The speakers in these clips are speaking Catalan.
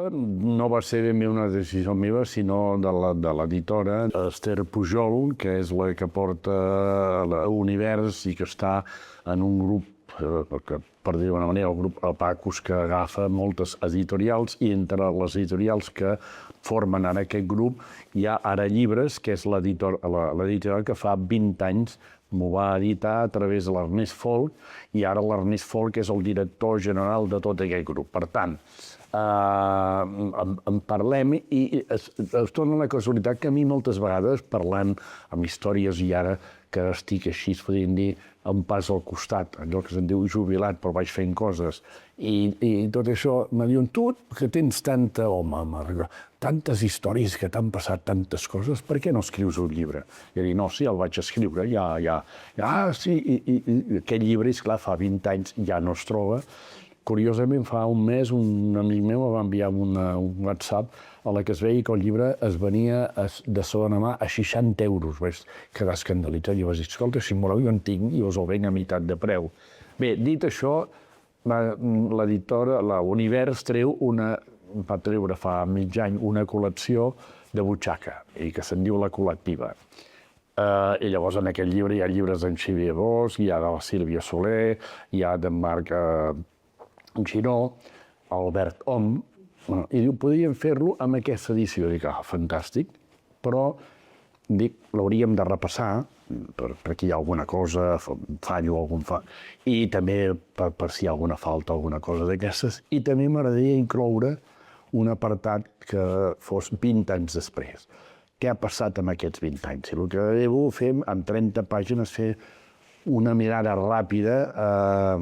no va ser ben bé una decisió meva, sinó de l'editora Esther Pujol, que és la que porta l'Univers i que està en un grup, per dir-ho d'una manera, el grup Apacus, que agafa moltes editorials, i entre les editorials que formen ara aquest grup hi ha Ara Llibres, que és l'editorial que fa 20 anys m'ho va editar a través de l'Ernest Folk, i ara l'Ernest Folk és el director general de tot aquest grup. Per tant, en parlem i es torna la casualitat que a mi moltes vegades, parlant amb històries i ara que estic així, es podríem dir, un pas al costat, allò que se'n diu jubilat, però vaig fent coses, i tot això, me diuen, tu que tens tanta, tantes històries que t'han passat tantes coses, per què no escrius un llibre? I dic, no, sí, el vaig escriure, sí, i aquest llibre, esclar, fa 20 anys ja no es troba. Curiosament, fa un mes, un amic meu em va enviar un WhatsApp a la que es veia que el llibre es venia de segona mà a 60 euros. Vaig quedar escandalitzat i vaig dir, escolta, si em voleu jo en tinc i us el venc a meitat de preu. Bé, dit això, l'editora, l'Univers, va treure fa mig any una col·lecció de butxaca, i que se'n diu La Col·lectiva. I llavors en aquest llibre hi ha llibres d'en Xavier Bosch, hi ha de la Sílvia Soler, hi ha d'en Marc Giró, Albert Om, i diu, podríem fer-lo amb aquesta edició. Dic, fantàstic, però dic, l'hauríem de repassar, perquè hi ha alguna cosa, fallo algun i també per si hi ha alguna falta, alguna cosa d'aquestes, i també m'agradaria incloure un apartat que fos 20 anys després. Què ha passat en aquests 20 anys? I el que devo fer, en 30 pàgines, fer una mirada ràpida a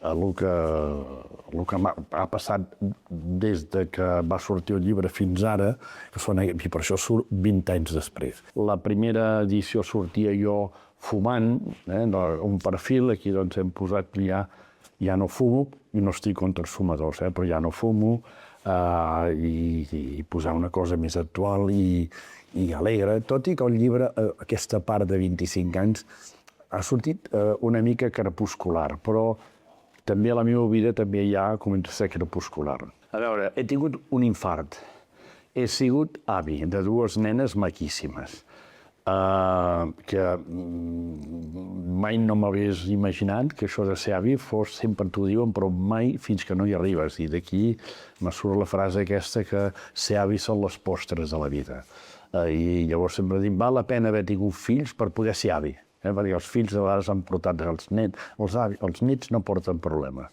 el que ha passat des que va sortir el llibre fins ara, i per això surt 20 anys després. La primera edició sortia jo fumant, un perfil, aquí doncs hem posat ja no fumo, i no estic contra els fumadors, però ja no fumo, i posar una cosa més actual i alegre, tot i que el llibre, aquesta part de 25 anys, ha sortit una mica crepuscular, però també a la meva vida també ja comença a ser crepuscular. A veure, he tingut un infart. He sigut avi de 2 nenes maquíssimes, que mai no m'hagués imaginat que això de ser avi fos, sempre t'ho diuen, però mai fins que no hi arribes. I d'aquí me surt la frase aquesta que ser avi són les postres de la vida. I llavors sempre dic, val la pena haver tingut fills per poder ser avi. Perquè els fills de vegades han portat els nets, els nets no porten problemes.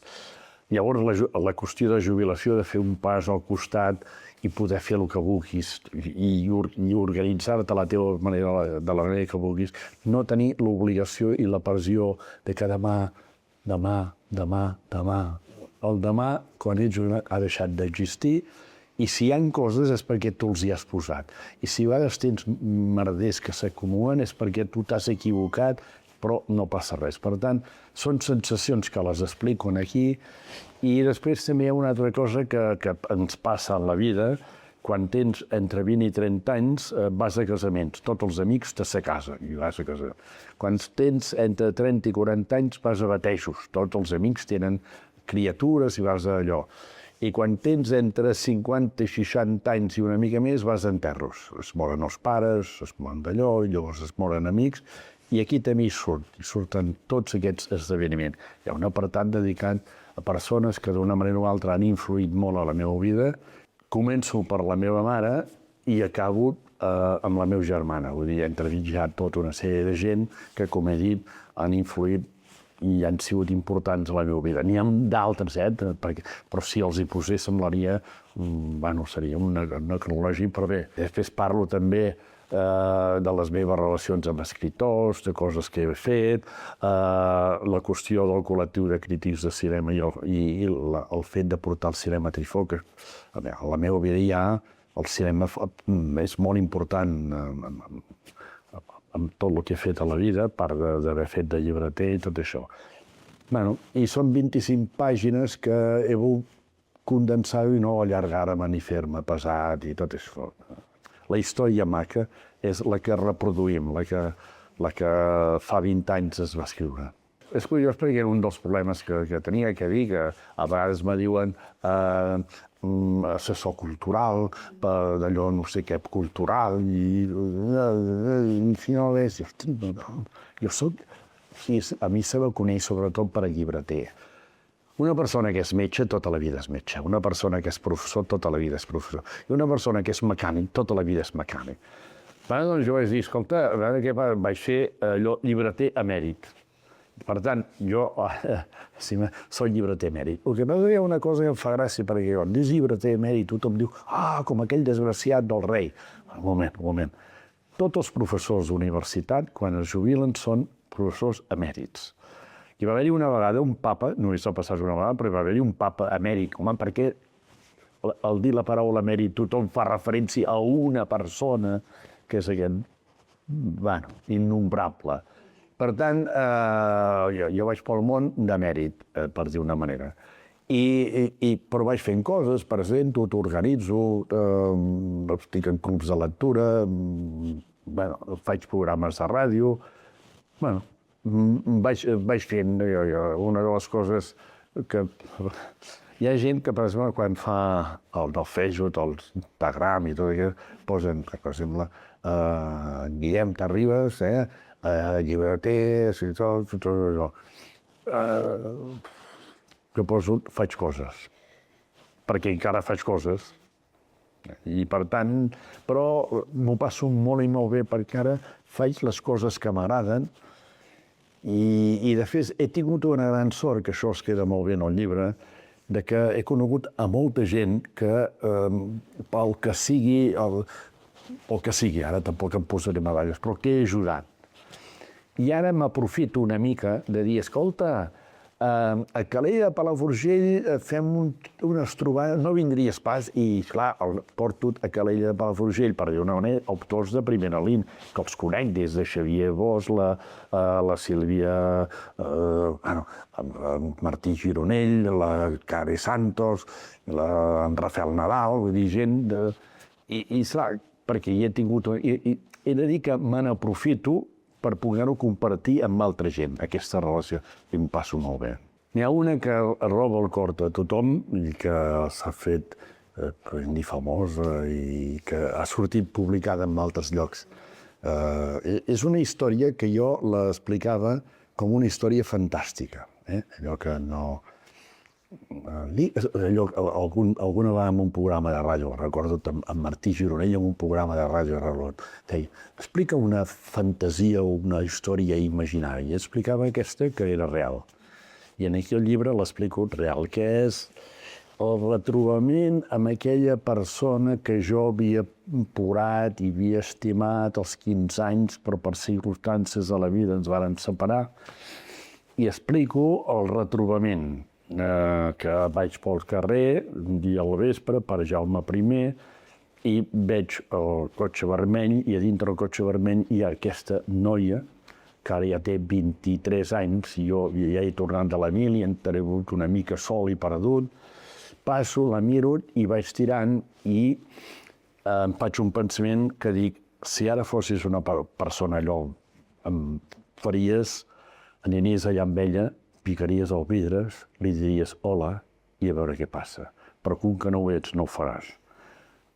Llavors la qüestió de jubilació, de fer un pas al costat i poder fer el que vulguis i organitzar-te de la manera que vulguis, no tenir l'obligació i la pressió de que demà, el demà, quan ets jubilat, ha deixat d'existir. I si hi ha coses és perquè tu els hi has posat. I si a vegades tens merders que s'acumulen és perquè tu t'has equivocat, però no passa res. Per tant, són sensacions que les explico aquí. I després també hi ha una altra cosa que ens passa en la vida. Quan tens entre 20 i 30 anys vas a casaments. Tots els amics te se casen i vas a casar. Quan tens entre 30 i 40 anys vas a batejos. Tots els amics tenen criatures i vas a allò. I quan tens entre 50 i 60 anys i una mica més, vas a enterros. Es moren els pares, es moren d'allò, i llavors es moren amics, i aquí també hi surten tots aquests esdeveniments. Hi ha un apartat dedicat a persones que d'una manera o altra han influït molt a la meva vida. Començo per la meva mare i acabo amb la meva germana. Vull dir, he entrevistat tota una sèrie de gent que, com he dit, han influït i han sigut importants a la meva vida. N'hi ha d'altres, però si els hi posés semblaria, seria una cronològica, però bé. Després parlo també de les meves relacions amb escriptors, de coses que he fet, la qüestió del col·lectiu de crítics de cinema i el fet de portar el cinema a Trifó, que a la meva vida ja el cinema és molt important amb tot el que he fet a la vida, a part d'haver fet de llibreter i tot això. I són 25 pàgines que he volgut condensar i no allargar-me ni fer-me pesat i tot això. La història maca és la que reproduïm, la que fa 20 anys es va escriure. És curiós perquè un dels problemes que tenia, que dir, que a vegades me diuen assessor cultural, d'allò no sé què cultural, i al final és... Jo soc... A mi se me coneix sobretot per a llibreter. Una persona que és metge, tota la vida és metge. Una persona que és professor, tota la vida és professor. I una persona que és mecànic, tota la vida és mecànic. Doncs jo vaig dir, escolta, vaig ser llibreter emèrit. Per tant, jo soc llibreter emèrit. El que passa és una cosa que em fa gràcia, perquè quan dius llibreter emèrit, tothom diu, com aquell desgraciat del rei. Un moment. Tots els professors d'universitat, quan es jubilen, són professors emèrits. Hi va haver-hi una vegada un papa, només va passar una vegada, però hi va haver-hi un papa emèrit. Home, perquè al dir la paraula emèrit tothom fa referència a una persona que és aquest, innombrable. Per tant, jo vaig pel món d'emèrit, per dir una manera. Però vaig fent coses, presento, t'organitzo, estic en clubs de lectura, faig programes de ràdio. Vaig fent una de les coses que... Hi ha gent que, per exemple, quan fa el del Facebook, el Instagram i tot això, posen, per exemple, Guillem Terribas, llibreter, tot això. Que poso, faig coses, perquè encara faig coses. I per tant, però m'ho passo molt i molt bé perquè ara faig les coses que m'agraden i de fet he tingut una gran sort, que això es queda molt bé en el llibre, de que he conegut a molta gent que pel que sigui, ara tampoc em posaré medalles, però que he ajudat. I ara m'aprofito una mica de dir, escolta, a Calella de Palafrugell fem unes trobades, no vindries pas, i clar, porto a Calella de Palafrugell, per dir una manera, autors de primera línia, que els conec des de Xavier Bosch, la Sílvia, Martí Gironell, la Care Santos, en Rafael Nadal, vull dir, gent de... I clar, perquè hi he tingut... He de dir que me n'aprofito per poder-ho compartir amb altra gent, aquesta relació, i em passo molt bé. N'hi ha una que roba el cor a tothom i que s'ha fet famosa i que ha sortit publicada en altres llocs. És una història que jo l'explicava com una història fantàstica. Allò que no... Alguna vegada en un programa de ràdio, recordo amb Martí Gironell en un programa de ràdio, deia, explica una fantasia o una història imaginària. I explicava aquesta que era real. I en aquell llibre l'explico real, que és el retrobament amb aquella persona que jo havia plorat i havia estimat als 15 anys, però per circumstàncies de la vida ens varen separar. I explico el retrobament, que vaig pel carrer un dia al vespre per Jaume I i veig el cotxe vermell i a dintre del cotxe vermell hi ha aquesta noia que ara ja té 23 anys i jo ja he tornat de la mil i he tingut una mica sol i perdut. Passo, la miro i vaig tirant i em faig un pensament que dic, si ara fossis una persona allò, em faries, aniries allà amb ella, picaries els vidres, li diries hola i a veure què passa. Però com que no ho ets, no ho faràs.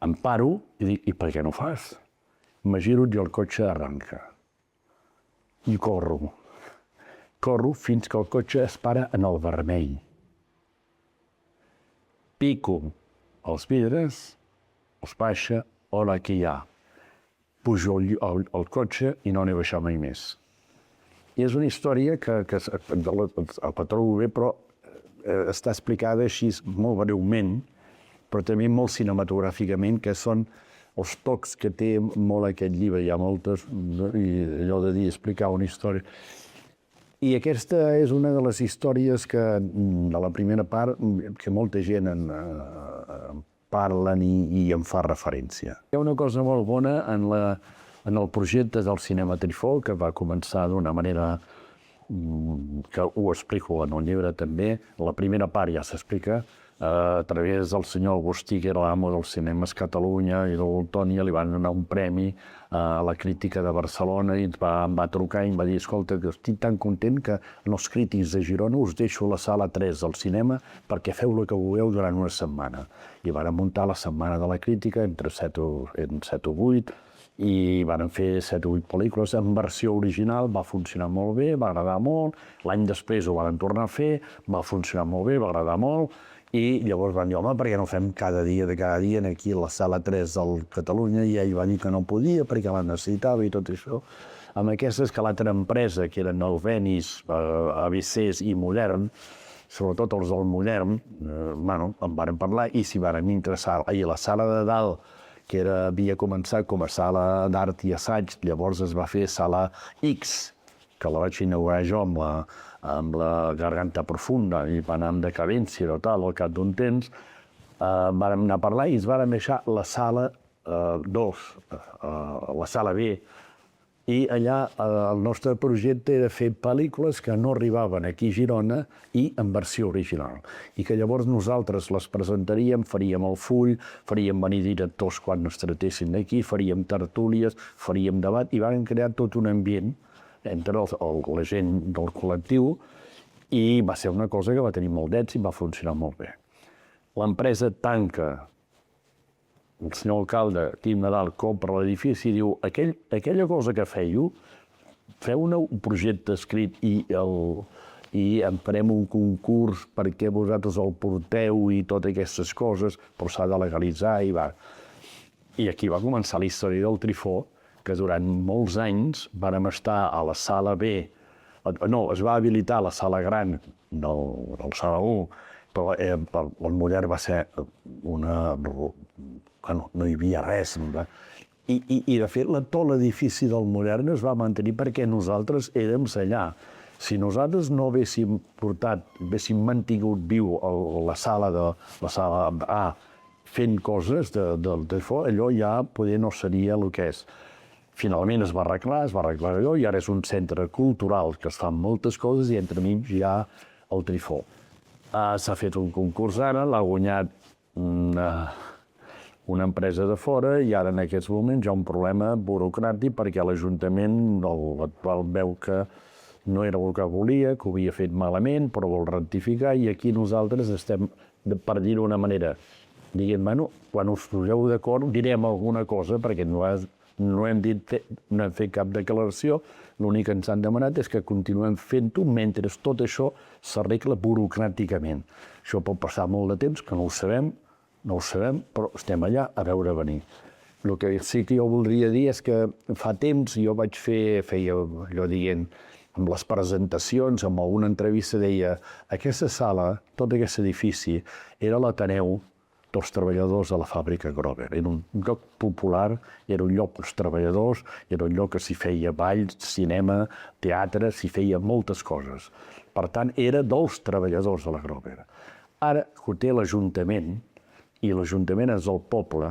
Em paro i dic, i per què no ho fas? Me giro i el cotxe arranca. I corro. Corro fins que el cotxe es para en el vermell. Pico els vidres, els baixa, hola, què hi ha? Pujo al cotxe i no n'he baixat mai més. I és una història que el trobo bé, però està explicada així molt breument, però també molt cinematogràficament, que són els tocs que té molt aquest llibre. Hi ha moltes, i allò de dir, explicar una història. I aquesta és una de les històries de la primera part que molta gent en parlen i en fa referència. Hi ha una cosa molt bona en el projecte del Cinema Trifol, que va començar d'una manera que ho explico en el llibre també. La primera part ja s'explica, a través del senyor Agustí, que era l'amo dels cinemes Catalunya, i de l'Oltònia, li van donar un premi a la crítica de Barcelona i em va trucar i em va dir: escolta, que estic tan content que els crítics de Girona us deixo la sala 3 del cinema perquè feu el que vulgueu durant una setmana. I van muntar la Setmana de la Crítica entre 7 o 8, i van fer 7 o 8 pel·lícules en versió original, va funcionar molt bé, va agradar molt. L'any després ho van tornar a fer, va funcionar molt bé, va agradar molt, i llavors van dir: home, per què no fem cada dia aquí a la sala 3 del Catalunya? I ell va dir que no podia perquè la necessitava i tot això. Amb aquestes que l'altra empresa, que eren el Venice, ABCs i Modern, sobretot els del Modern, en varen parlar i s'hi varen interessar. I la sala de dalt, que havia començat com a sala d'art i assaig, llavors es va fer sala X, que la vaig inaugurar jo amb la Garganta Profunda, i va anar en decadència o tal, al cap d'un temps. Vàrem anar a parlar i ens vàrem deixar la sala 2, la sala B, i allà el nostre projecte era fer pel·lícules que no arribaven aquí a Girona i en versió original. I que llavors nosaltres les presentaríem, faríem el full, faríem venir directors quan es tratessin d'aquí, faríem tertúlies, faríem debat, i vam crear tot un ambient entre la gent del col·lectiu, i va ser una cosa que va tenir molt d'èxit i va funcionar molt bé. L'empresa tanca, el senyor alcalde, Quim Nadal, compra l'edifici i diu: aquella cosa que fèieu, feu un projecte escrit i en farem un concurs perquè vosaltres el porteu i totes aquestes coses, però s'ha de legalitzar i va. I aquí va començar la història del Trifó, que durant molts anys vàrem estar a la sala B. No, es va habilitar la sala gran del sala 1, però el Modern va ser una... no hi havia res. I de fet, tot l'edifici del Modern es va mantenir perquè nosaltres érem allà. Si nosaltres no haguéssim mantingut viu la sala A fent coses del Trifó, allò ja poder no seria el que és. Finalment es va arreglar allò, i ara és un centre cultural que es fan moltes coses, i entremig hi ha el Trifó. S'ha fet un concurs ara, l'ha guanyat una empresa de fora, i ara en aquests moments hi ha un problema burocràtic perquè l'Ajuntament l'actual veu que no era el que volia, que ho havia fet malament, però vol rectificar, i aquí nosaltres estem, per dir-ho d'una manera, dient: bueno, quan us poseu d'acord direm alguna cosa, perquè no hem fet cap declaració, l'únic que ens han demanat és que continuem fent-ho mentre tot això s'arregla burocràticament. Això pot passar molt de temps, que no ho sabem, però estem allà a veure venir. El que sí que jo voldria dir és que fa temps jo feia allò dient, amb les presentacions, amb alguna entrevista, deia: aquesta sala, tot aquest edifici, era l'Ateneu dels treballadors de la fàbrica Grover. Era un lloc popular, era un lloc dels treballadors, era un lloc que s'hi feia ball, cinema, teatre, s'hi feia moltes coses. Per tant, era dels treballadors de la Grover. Ara ho té l'Ajuntament, i l'Ajuntament és del poble,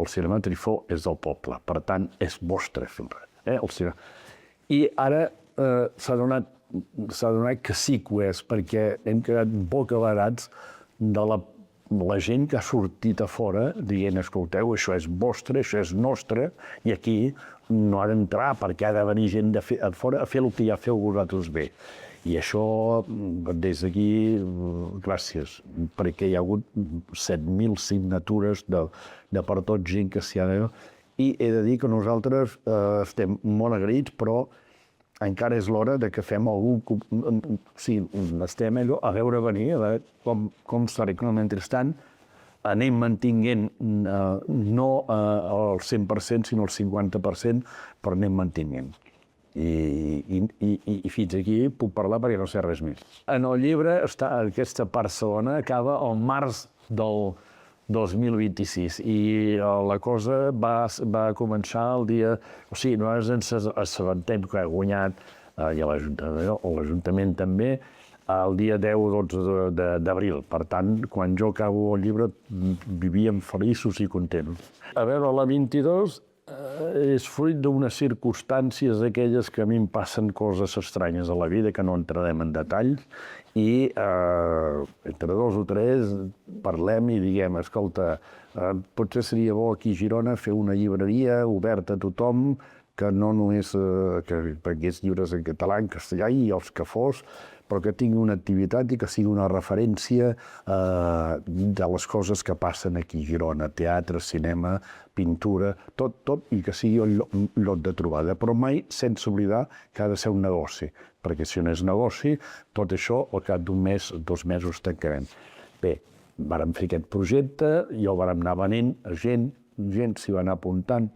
el cinema Trifó és del poble, per tant, és vostre. I ara s'ha donat que sí que ho és, perquè hem quedat bocabarats de la gent que ha sortit a fora dient: escolteu, això és vostre, això és nostre, i aquí no ha d'entrar perquè ha de venir gent de fora a fer el que ja feu vosaltres bé. I això, des d'aquí, gràcies, perquè hi ha hagut 7.000 signatures de per tot gent que s'hi ha de... I he de dir que nosaltres estem molt agraïts, però encara és l'hora que fem algun... Sí, estem a veure venir, a veure com serà. Mentrestant, anem mantinguent, no el 100%, sinó el 50%, però anem mantinguent. I fins aquí puc parlar perquè no sé res més. En el llibre, aquesta part segona acaba al març del 2026, i la cosa va començar el dia... O sigui, nosaltres ens assabentem que ha guanyat, i l'Ajuntament també, el dia 10 o 12 d'abril. Per tant, quan jo acabo el llibre, vivíem feliços i contents. A veure, la 22 És fruit d'unes circumstàncies aquelles que a mi em passen coses estranyes a la vida, que no entrarem en detalls, i entre dos o tres parlem i diguem, escolta, potser seria bo aquí a Girona fer una llibreria oberta a tothom, que no només que prengués llibres en català, en castellà i els que fos, però que tingui una activitat i que sigui una referència de les coses que passen aquí a Girona, teatre, cinema, pintura, tot, i que sigui un lloc de trobada, però mai sense oblidar que ha de ser un negoci, perquè si no és negoci, tot això al cap d'un mes, 2 mesos tancarem. Bé, vàrem fer aquest projecte, i el vàrem anar venent a gent s'hi va anar apuntant,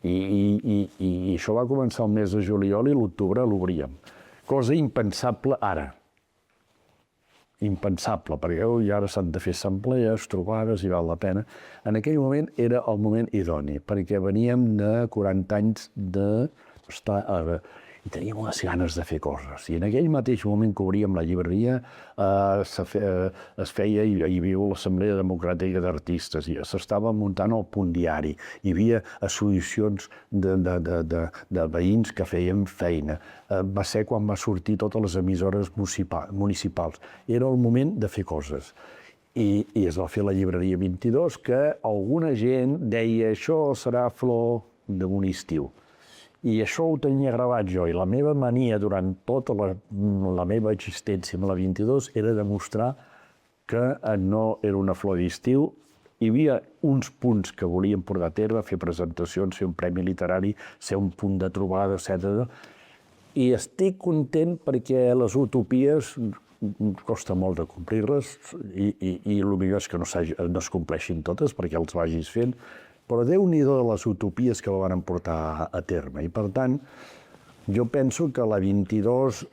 i això va començar el mes de juliol i l'octubre l'obríem. Cosa impensable ara. Impensable, perquè i ara s'han de fer assemblees, trobades, i val la pena. En aquell moment era el moment idoni, perquè veníem de 40 anys d'estar i teníem unes ganes de fer coses. I en aquell mateix moment que obríem la llibreria es feia, i hi havia l'Assemblea Democràtica d'Artistes, i s'estava muntant el Punt Diari. Hi havia associacions de veïns que feien feina. Va ser quan va sortir totes les emissores municipals. Era el moment de fer coses. I es va fer la llibreria 22, que alguna gent deia això serà flor d'un estiu. I això ho tenia gravat jo, i la meva mania durant tota la meva existència amb la 22 era demostrar que no era una flor d'estiu. Hi havia uns punts que volíem portar a terme, fer presentacions, fer un premi literari, ser un punt de trobada, etc. I estic content perquè les utopies costa molt de complir-les, i el millor és que no es compleixin totes perquè els vagis fent, però Déu-n'hi-do de les utopies que van portar a terme. I, per tant, jo penso que la 22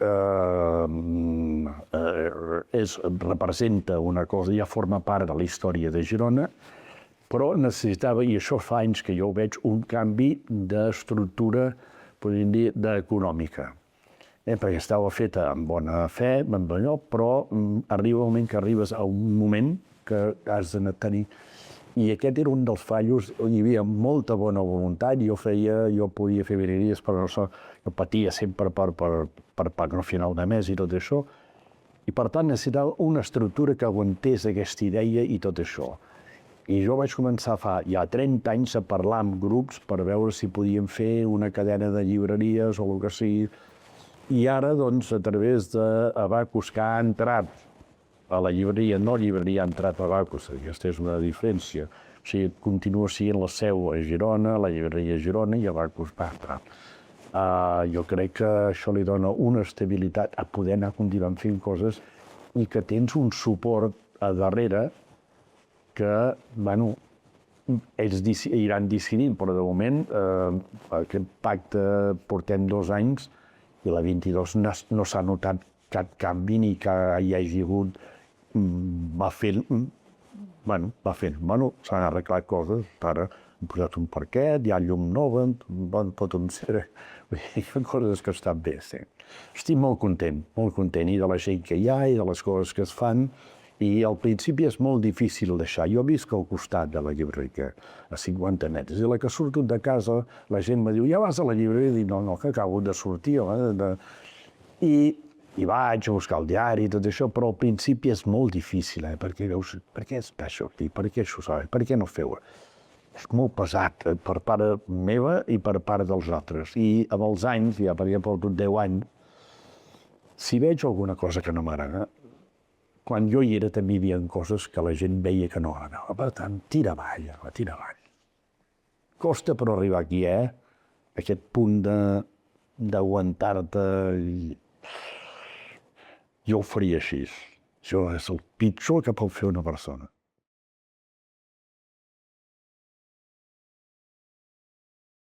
representa una cosa, ja forma part de la història de Girona, però necessitava, i això fa anys que jo ho veig, un canvi d'estructura, podríem dir, econòmica. Perquè estava feta amb bona fe, amb allò, però arriba un moment que arribes a un moment que has de tenir. I aquest era un dels fallos, hi havia molta bona voluntat, jo podia fer virgueries, però jo patia sempre per pagar al final de mes i tot això, i per tant necessitava una estructura que aguantés aquesta idea i tot això. I jo vaig començar fa ja 30 anys a parlar amb grups per veure si podíem fer una cadena de llibreries o el que sigui, i ara, doncs, a través d'Abacus, que ha entrat a la llibreria, no llibreria ha entrat a Abacus, aquesta és una diferència. O sigui, continua sent la seu a Girona, la llibreria a Girona, i Abacus va entrar. Jo crec que això li dona una estabilitat a poder anar continuant fent coses i que tens un suport a darrere que, bueno, ells iran decidint, però de moment aquest pacte portem 2 anys i la 22 no s'ha notat cap canvi ni que hi hagi hagut. Va fent, s'han arreglat coses, ara hem posat un parquet, hi ha llum nova, tot un cere, hi ha coses que estan bé, sí. Estic molt content, i de la gent que hi ha, i de les coses que es fan, i al principi és molt difícil deixar. Jo visc al costat de la llibreria, a 50 metres, i la que surto de casa, la gent me diu, ja vas a la llibreria? I dic, no, que acabo de sortir, i vaig a buscar el diari i tot això, però al principi és molt difícil, perquè veus, per què està això aquí, per què això sabeu, per què no feu? És molt pesat per part meva i per part dels altres. I amb els anys, ja perquè porto 10 anys, si veig alguna cosa que no m'agrada, quan jo hi era també hi havia coses que la gent veia que no agradava. Per tant, tira avall. Costa però arribar aquí, aquest punt d'aguantar-te. Jo ho faria així. Això és el pitjor que pot fer una persona.